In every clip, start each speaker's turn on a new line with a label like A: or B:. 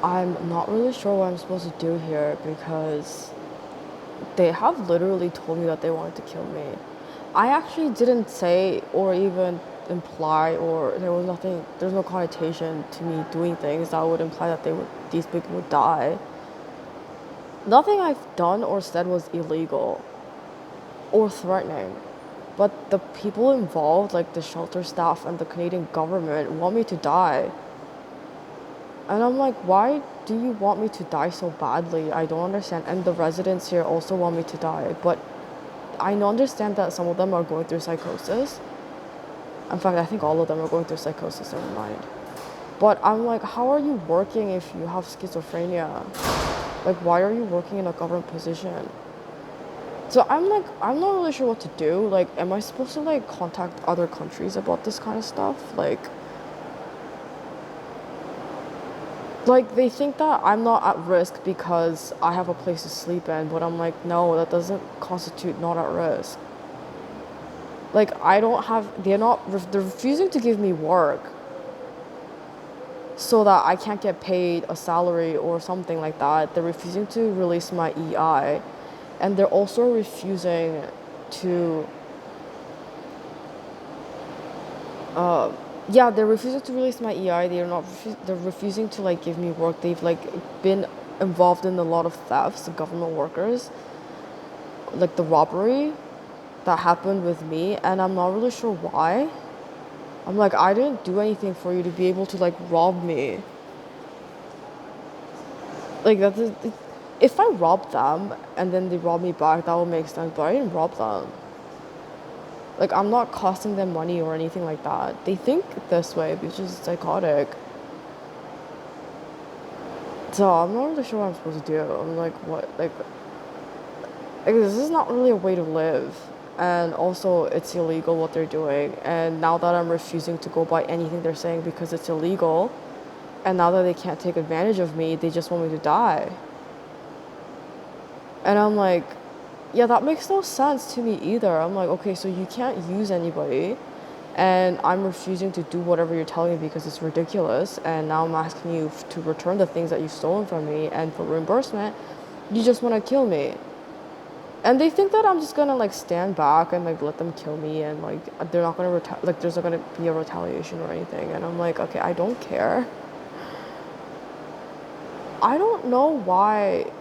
A: I'm not really sure what I'm supposed to do here because they have literally told me that they wanted to kill me. I actually didn't say or even imply, or there's no connotation to me doing things that would imply that these people would die. Nothing I've done or said was illegal or threatening. But the people involved, like the shelter staff and the Canadian government, want me to die. And I'm like, why do you want me to die so badly? I don't understand. And the residents here also want me to die. But I understand that some of them are going through psychosis. In fact, I think all of them are going through psychosis, never mind. But I'm like, how are you working if you have schizophrenia? Like, why are you working in a government position? So I'm like, I'm not really sure what to do. Like, am I supposed to like contact other countries about this kind of stuff? Like they think that I'm not at risk because I have a place to sleep in, but I'm like, no, that doesn't constitute not at risk. Like I don't have, they're refusing to give me work so that I can't get paid a salary or something like that. They're refusing to release my EI, and they're also refusing to uh yeah, they're refusing to release my EI. They're refusing to like give me work. They've like been involved in a lot of thefts, the government workers, like the robbery that happened with me, and I'm not really sure why. I'm like, I didn't do anything for you to be able to like rob me. Like if I robbed them and then they rob me back, that would make sense. But I didn't rob them. Like I'm not costing them money or anything like that. They think this way, which is psychotic. So I'm not really sure what I'm supposed to do. I'm like, what? Like this is not really a way to live. And also, it's illegal what they're doing. And now that I'm refusing to go by anything they're saying because it's illegal, and now that they can't take advantage of me, they just want me to die. And I'm like, yeah, that makes no sense to me either. I'm like, okay, so you can't use anybody, and I'm refusing to do whatever you're telling me because it's ridiculous. And now I'm asking you to return the things that you've stolen from me, and for reimbursement, you just want to kill me. And they think that I'm just gonna like stand back and like let them kill me, and like they're not gonna like there's not gonna be a retaliation or anything. And I'm like, okay, I don't care. I don't know why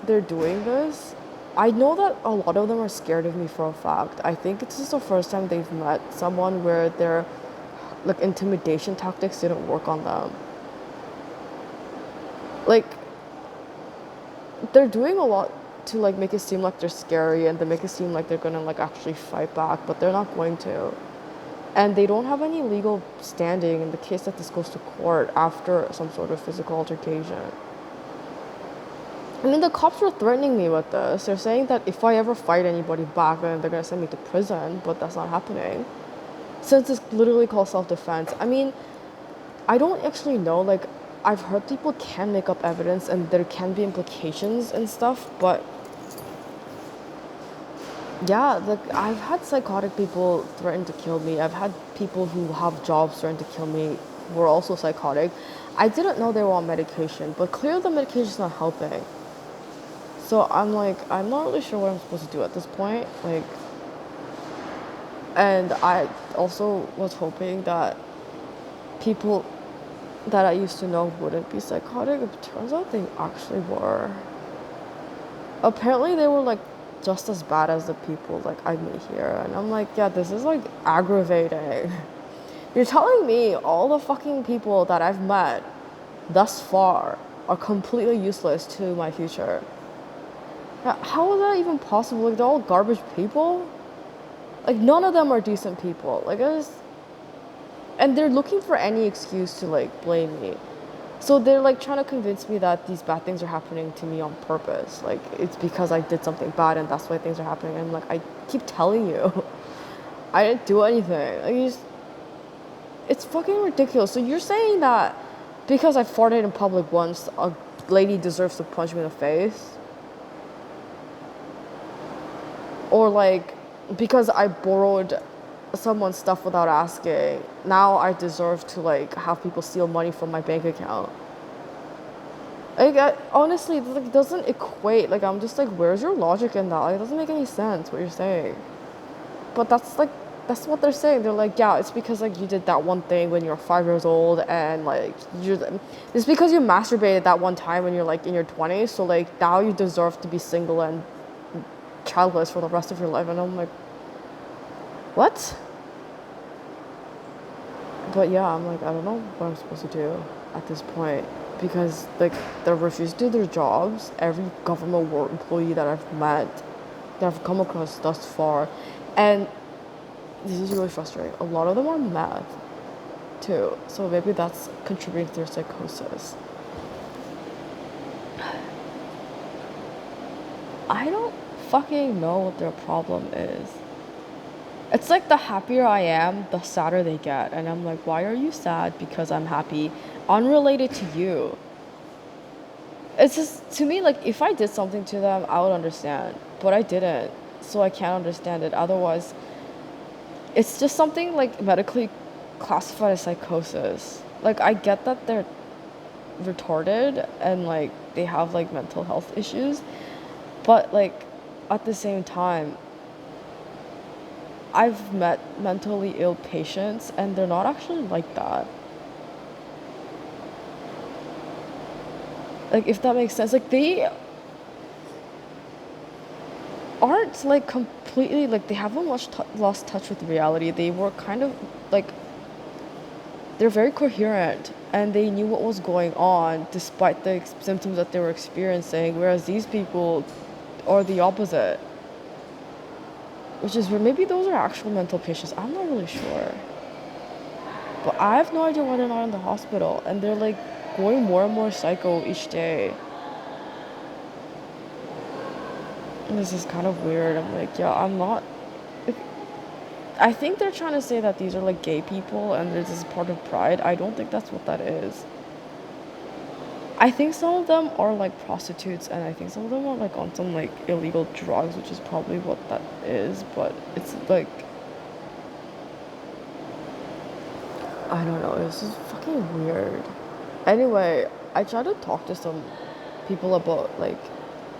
A: they're doing this. I know that a lot of them are scared of me for a fact. I think this is the first time they've met someone where their like intimidation tactics didn't work on them. Like they're doing a lot to like make it seem like they're scary and to make it seem like they're gonna like actually fight back, but they're not going to. And they don't have any legal standing in the case that this goes to court after some sort of physical altercation. I mean, the cops were threatening me with this. They're saying that if I ever fight anybody back, then they're gonna send me to prison, but that's not happening. Since it's literally called self-defense. I mean, I don't actually know, like, I've heard people can make up evidence and there can be implications and stuff, but yeah, like, I've had psychotic people threaten to kill me. I've had people who have jobs threaten to kill me who are also psychotic. I didn't know they were on medication, but clearly the medication's not helping. So I'm like, I'm not really sure what I'm supposed to do at this point. Like, and I also was hoping that people that I used to know wouldn't be psychotic. It turns out they actually were. Apparently, they were like just as bad as the people like I meet here, and I'm like, yeah, this is like aggravating. You're telling me all the fucking people that I've met thus far are completely useless to my future. How is that even possible? Like they're all garbage people. Like none of them are decent people. Like I just, and they're looking for any excuse to like blame me. So they're like trying to convince me that these bad things are happening to me on purpose. Like it's because I did something bad and that's why things are happening. And like I keep telling you, I didn't do anything. Like it's fucking ridiculous. So you're saying that because I farted in public once, a lady deserves to punch me in the face? Or like because I borrowed someone's stuff without asking, now I deserve to like have people steal money from my bank account? Like, honestly, it like, doesn't equate. Like, I'm just like, where's your logic in that? Like, it doesn't make any sense what you're saying. But that's what they're saying. They're like, yeah, it's because like you did that one thing when you're 5 years old, and like it's because you masturbated that one time when you're like in your 20s. So like now you deserve to be single and childless for the rest of your life. And I'm like, what? But yeah, I'm like, I don't know what I'm supposed to do at this point because like they refuse to do their jobs. Every government work employee that I've met, that I've come across thus far, and this is really frustrating. A lot of them are mad too, so maybe that's contributing to their psychosis. I don't fucking know what their problem is. It's like the happier I am, the sadder they get. And I'm like, why are you sad? Because I'm happy. Unrelated to you. It's just, to me, like, if I did something to them, I would understand. But I didn't. So I can't understand it. Otherwise, it's just something like medically classified as psychosis. Like, I get that they're retarded and like they have like mental health issues, but like at the same time, I've met mentally ill patients and they're not actually like that. Like, if that makes sense, like they aren't like completely like they haven't lost touch with reality. They were kind of like they're very coherent and they knew what was going on despite the symptoms that they were experiencing, whereas these people are the opposite, which is where maybe those are actual mental patients. I'm not really sure, but I have no idea why they're not in the hospital and they're like going more and more psycho each day. And this is kind of weird. I'm like, yeah, I'm not. I think they're trying to say that these are like gay people and this is part of pride. I don't think that's what that is. I think some of them are like prostitutes and I think some of them are like on some like illegal drugs, which is probably what that is, but it's like I don't know, it's just fucking weird. Anyway, I tried to talk to some people about like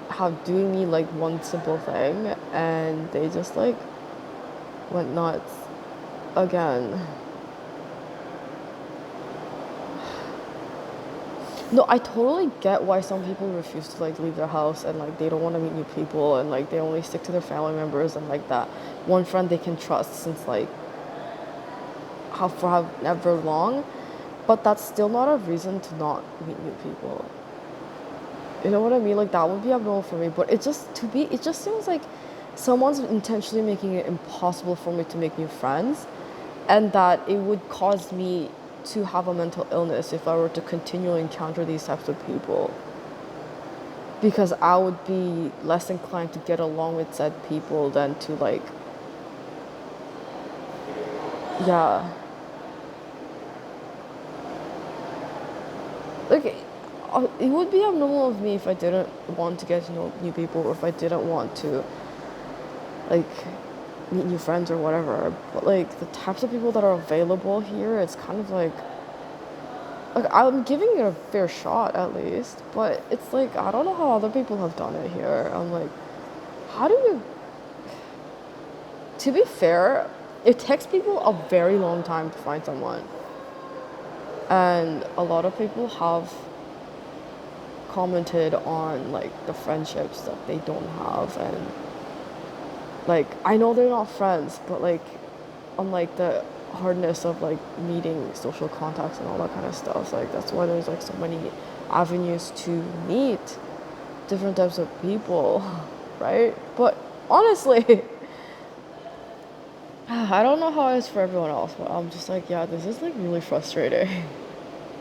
A: how doing me like one simple thing and they just like went nuts again. No, I totally get why some people refuse to like leave their house and like they don't want to meet new people and like they only stick to their family members and like that one friend they can trust since like however long. But that's still not a reason to not meet new people. You know what I mean? Like that would be abnormal for me. But it just to be it just seems like someone's intentionally making it impossible for me to make new friends and that it would cause me to have a mental illness if I were to continually encounter these types of people. Because I would be less inclined to get along with said people than to like yeah. Like it would be abnormal of me if I didn't want to get to know new people or if I didn't want to like meet new friends or whatever. But like the types of people that are available here, it's kind of like I'm giving it a fair shot at least, but it's like I don't know how other people have done it here. I'm like, how do you? To be fair, it takes people a very long time to find someone, and a lot of people have commented on like the friendships that they don't have, and like I know they're not friends, but like on like the hardness of like meeting social contacts and all that kind of stuff. Like that's why there's like so many avenues to meet different types of people, right? But honestly, I don't know how it is for everyone else, but I'm just like, yeah, this is like really frustrating.